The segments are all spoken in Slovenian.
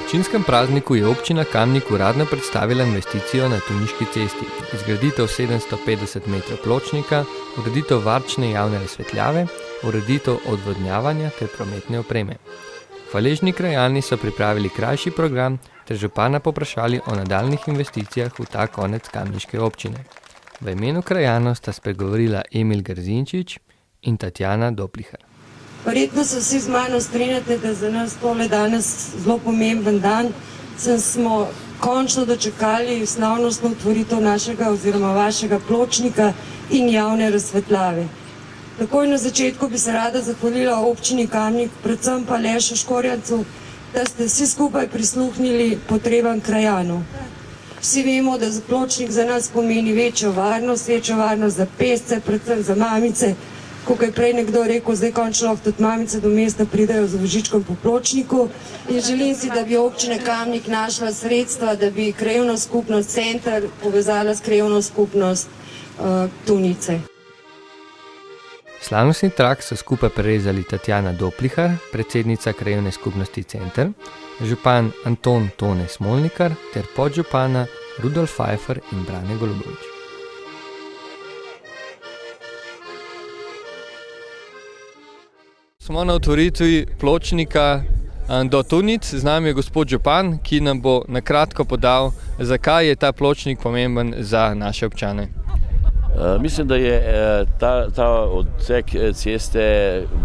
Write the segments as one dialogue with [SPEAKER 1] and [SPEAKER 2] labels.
[SPEAKER 1] občinskem prazniku je občina Kamnik uradno predstavila investicijo na Tuniški cesti, izgraditev 750 metrov pločnika, ureditev varčne javne razsvetljave, ureditev odvodnjavanja ter prometne opreme. Hvaležni krajani so pripravili krajši program ter župana poprašali o nadaljnjih investicijah v ta konec kamniške občine. V imenu krajanov sta spregovorila Emil Grzinčič in Tatjana Doplihar.
[SPEAKER 2] Verjetno se vsi z mano strinjate, da za nas tole danes zelo pomemben dan, saj smo končno dočakali slavnostno otvoritev našega oziroma vašega pločnika in javne razsvetljave. Takoj na začetku bi se rada zahvalila občini Kamnik, predvsem pa Lešu Škorjancu, da ste vsi skupaj prisluhnili potrebam krajanov. Vsi vemo, da pločnik za nas pomeni večjo varnost za pešce, predvsem za mamice. Kot je prej nekdo rekel, zdaj končno lahko tudi mamice do mesta pridejo z vozičkom po pločniku. In želim si, da bi občina Kamnik našla sredstva, da bi krajevno skupnost Center povezala s krajevno skupnost Tunice.
[SPEAKER 1] Slavnostni trak so skupaj prerezali Tatjana Doplihar, predsednica krajevne skupnosti Center, župan Anton Tone Smolnikar ter podžupana Rudolf Pfeiffer in Brane Golubovič. Smo na otvoritvi pločnika do Tunic, z nami je gospod župan, ki nam bo na kratko podal, zakaj je ta pločnik pomemben za naše občane.
[SPEAKER 3] Mislim, da je ta odsek ceste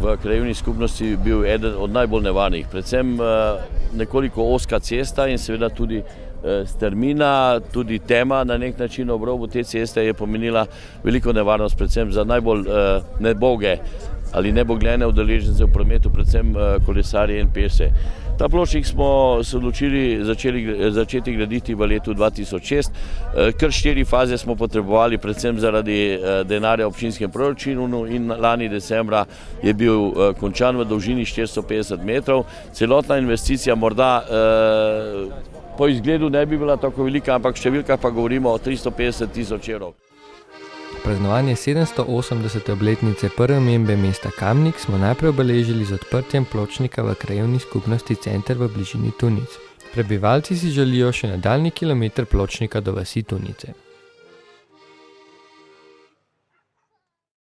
[SPEAKER 3] v krajevni skupnosti bil eden od najbolj nevarnih, predvsem nekoliko ozka cesta in seveda tudi strmina, tudi tema na nek način ob robu te ceste je pomenila veliko nevarnost, predvsem za najbolj neboge ali nebogljene udeležence v prometu, predvsem kolesarje in pešce. Ta pločnik smo se odločili začeti graditi v letu 2006. Kar 4 faze smo potrebovali, predvsem zaradi denarja v občinskem proračunu in lani decembra je bil končan v dolžini 450 metrov. Celotna investicija morda po izgledu ne bi bila tako velika, ampak v številkah pa govorimo o 350 tisoč evrov.
[SPEAKER 1] Praznovanje 780. obletnice prve omembe mesta Kamnik smo najprej obeležili z odprtjem pločnika v krajevni skupnosti Center v bližini Tunic. Prebivalci si želijo še nadaljnji kilometer pločnika do vasi Tunice.